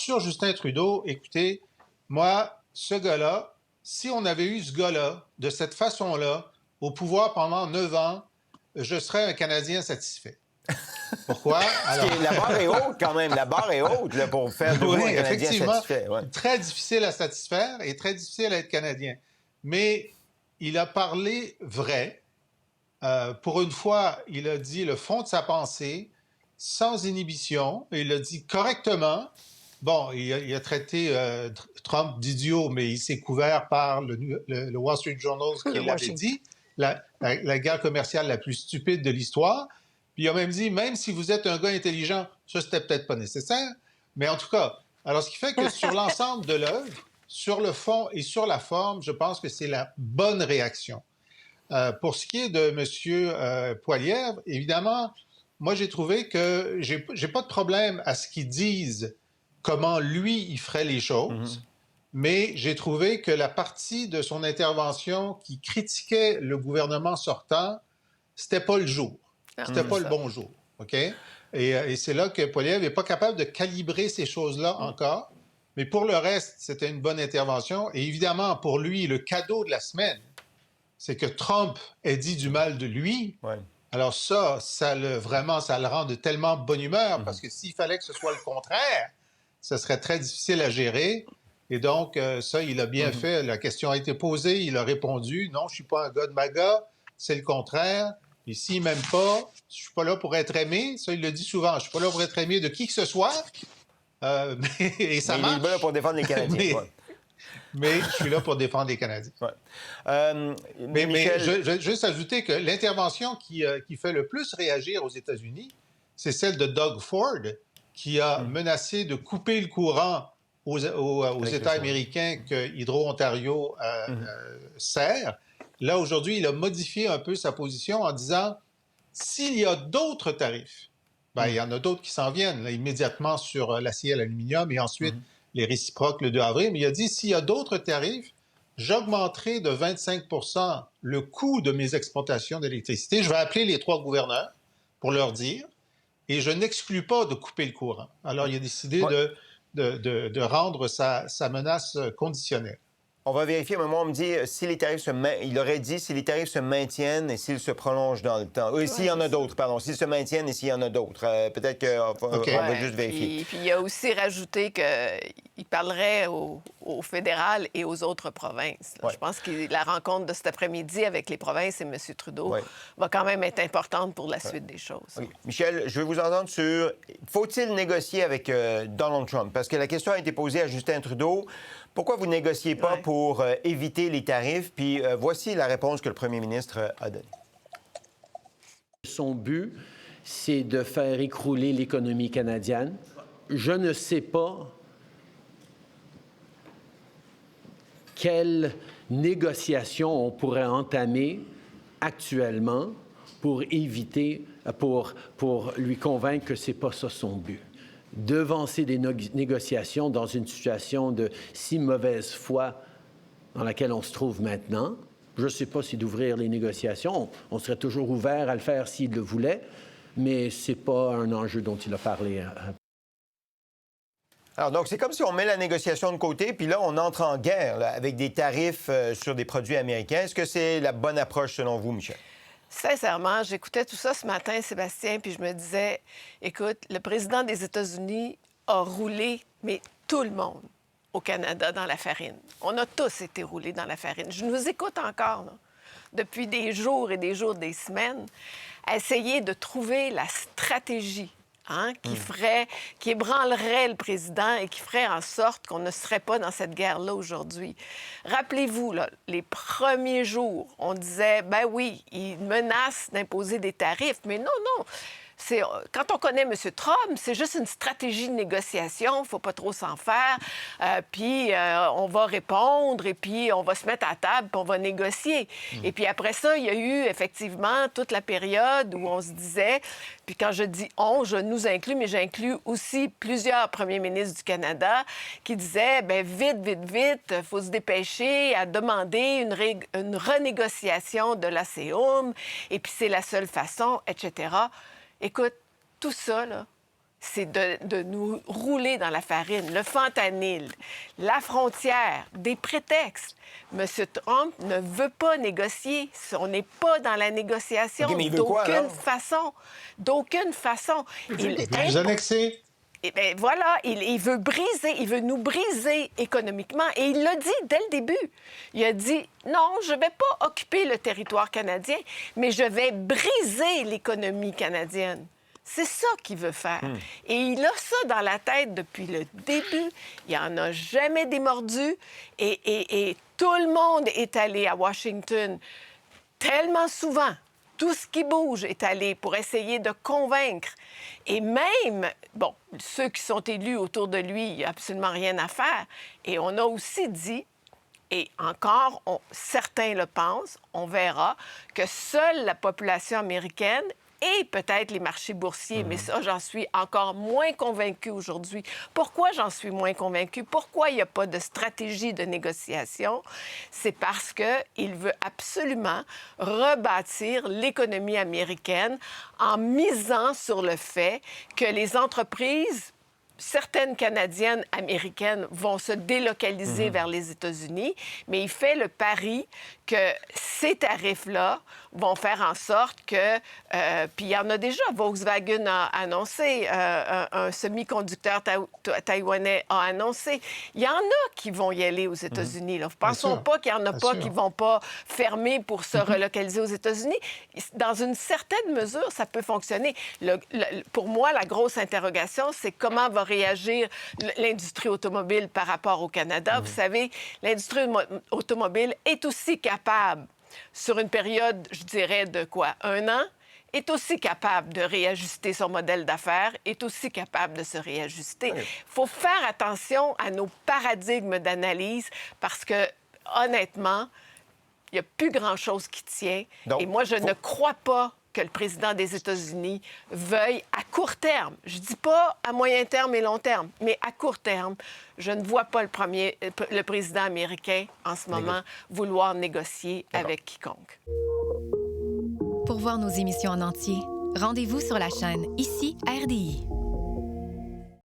sur Justin Trudeau, écoutez, moi, ce gars-là, si on avait eu ce gars-là, de cette façon-là, au pouvoir pendant 9 ans, je serais un Canadien satisfait. Pourquoi? Alors... La barre est haute quand même. La barre est haute là, pour faire de vous un Canadien satisfait. Ouais. Très difficile à satisfaire et très difficile à être Canadien. Mais il a parlé vrai. Pour une fois, il a dit le fond de sa pensée, sans inhibition, et il l'a dit correctement. Bon, il a traité Trump d'idiot, mais il s'est couvert par le Wall Street Journal qui l'avait dit, la guerre commerciale la plus stupide de l'histoire. Puis il a même dit, même si vous êtes un gars intelligent, ça, c'était peut-être pas nécessaire. Mais en tout cas, alors ce qui fait que sur l'ensemble de l'œuvre, sur le fond et sur la forme, je pense que c'est la bonne réaction. Pour ce qui est de M. Poilievre, évidemment, moi, j'ai trouvé que j'ai pas de problème à ce qu'ils disent comment lui, il ferait les choses, mais j'ai trouvé que la partie de son intervention qui critiquait le gouvernement sortant, c'était pas le jour. C'était pas le bon jour, OK? Et c'est là que Poilievre n'est pas capable de calibrer ces choses-là encore. Mais pour le reste, c'était une bonne intervention. Et évidemment, pour lui, le cadeau de la semaine, c'est que Trump ait dit du mal de lui. Ouais. Alors ça le rend de tellement bonne humeur, parce que s'il fallait que ce soit le contraire, ce serait très difficile à gérer. Et donc, ça, il a bien fait. La question a été posée, il a répondu, non, je suis pas un gars de MAGA, c'est le contraire. Et s'il m'aime pas, je suis pas là pour être aimé. Ça, il le dit souvent, je suis pas là pour être aimé de qui que ce soit. Et ça marche. Il est là pour défendre les Canadiens. Mais je suis là pour défendre les Canadiens. Ouais. Mais juste ajouter que l'intervention qui fait le plus réagir aux États-Unis, c'est celle de Doug Ford, qui a menacé de couper le courant aux États américains que Hydro-Ontario sert. Là, aujourd'hui, il a modifié un peu sa position en disant, s'il y a d'autres tarifs, il y en a d'autres qui s'en viennent là, immédiatement sur l'acier et l'aluminium et ensuite les réciproques le 2 avril, mais il a dit, s'il y a d'autres tarifs, j'augmenterai de 25 % le coût de mes exportations d'électricité. Je vais appeler les 3 gouverneurs pour leur dire, et je n'exclus pas de couper le courant. Alors, il a décidé de rendre sa menace conditionnelle. On va vérifier, mais moi, on me dit si les tarifs il aurait dit si les tarifs se maintiennent et s'ils se prolongent dans le temps. S'il y en a d'autres, pardon. S'ils se maintiennent et s'il y en a d'autres. Peut-être qu'on va juste vérifier. Puis il a aussi rajouté qu'il parlerait au fédéral et aux autres provinces. Ouais. Je pense que la rencontre de cet après-midi avec les provinces et M. Trudeau va quand même être importante pour la suite des choses. Okay. Michel, je veux vous entendre sur faut-il négocier avec Donald Trump? Parce que la question a été posée à Justin Trudeau. Pourquoi vous ne négociez pas pour éviter les tarifs? Puis voici la réponse que le premier ministre a donnée. Son but, c'est de faire écrouler l'économie canadienne. Je ne sais pas quelle négociation on pourrait entamer actuellement pour éviter, pour lui convaincre que ce n'est pas ça son but. Devancer des négociations dans une situation de si mauvaise foi dans laquelle on se trouve maintenant. Je ne sais pas si d'ouvrir les négociations. On serait toujours ouvert à le faire s'il le voulait, mais ce n'est pas un enjeu dont il a parlé. Alors, donc, c'est comme si on met la négociation de côté, puis là, on entre en guerre là, avec des tarifs sur des produits américains. Est-ce que c'est la bonne approche selon vous, Michel? Sincèrement, j'écoutais tout ça ce matin, Sébastien, puis je me disais, écoute, le président des États-Unis a roulé, mais tout le monde au Canada dans la farine. On a tous été roulés dans la farine. Je nous écoute encore, là, depuis des jours et des jours, des semaines, à essayer de trouver la stratégie qui ébranlerait le président et qui ferait en sorte qu'on ne serait pas dans cette guerre-là aujourd'hui. Rappelez-vous, là, les premiers jours, on disait, ben oui, il menace d'imposer des tarifs, mais non. Quand on connaît M. Trump, c'est juste une stratégie de négociation, il ne faut pas trop s'en faire, puis on va répondre, et puis on va se mettre à table, puis on va négocier. Et puis après ça, il y a eu effectivement toute la période où on se disait, puis quand je dis « on », je nous inclus, mais j'inclus aussi plusieurs premiers ministres du Canada qui disaient, bien vite, il faut se dépêcher à demander une renégociation de l'ACEUM, et puis c'est la seule façon, etc. Écoute, tout ça, là, c'est de nous rouler dans la farine, le fentanyl, la frontière, des prétextes. M. Trump ne veut pas négocier. On n'est pas dans la négociation d'aucune façon. D'aucune façon. Il veut nous annexer. Et bien, voilà, il veut briser, il veut nous briser économiquement. Et il l'a dit dès le début. Il a dit, non, je ne vais pas occuper le territoire canadien, mais je vais briser l'économie canadienne. C'est ça qu'il veut faire. Et il a ça dans la tête depuis le début. Il n'en a jamais démordu. Et tout le monde est allé à Washington tellement souvent. Tout ce qui bouge est allé pour essayer de convaincre. Et même, bon, ceux qui sont élus autour de lui, il n'y a absolument rien à faire. Et on a aussi dit, et encore, certains le pensent, on verra, que seule la population américaine et peut-être les marchés boursiers, mais ça, j'en suis encore moins convaincue aujourd'hui. Pourquoi j'en suis moins convaincue? Pourquoi il n'y a pas de stratégie de négociation? C'est parce qu'il veut absolument rebâtir l'économie américaine en misant sur le fait que les entreprises, certaines Canadiennes américaines vont se délocaliser vers les États-Unis, mais il fait le pari que ces tarifs-là vont faire en sorte que... puis il y en a déjà. Volkswagen a annoncé, un semi-conducteur taïwanais a annoncé. Il y en a qui vont y aller aux États-Unis. Là. Pensons pas qu'il n'y en a pas qui ne vont pas fermer pour se relocaliser aux États-Unis. Dans une certaine mesure, ça peut fonctionner. Pour moi, la grosse interrogation, c'est comment va réagir l'industrie automobile par rapport au Canada. Vous savez, l'industrie automobile est aussi capable, sur une période, je dirais, de quoi, 1 an, est aussi capable de réajuster son modèle d'affaires, est aussi capable de se réajuster. Il faut faire attention à nos paradigmes d'analyse parce que, honnêtement, il n'y a plus grand-chose qui tient. Donc, et moi, je ne crois pas que le président des États-Unis veuille, à court terme, je ne dis pas à moyen terme et long terme, mais à court terme, je ne vois pas le président américain en ce moment vouloir négocier avec quiconque. Pour voir nos émissions en entier, rendez-vous sur la chaîne Ici RDI.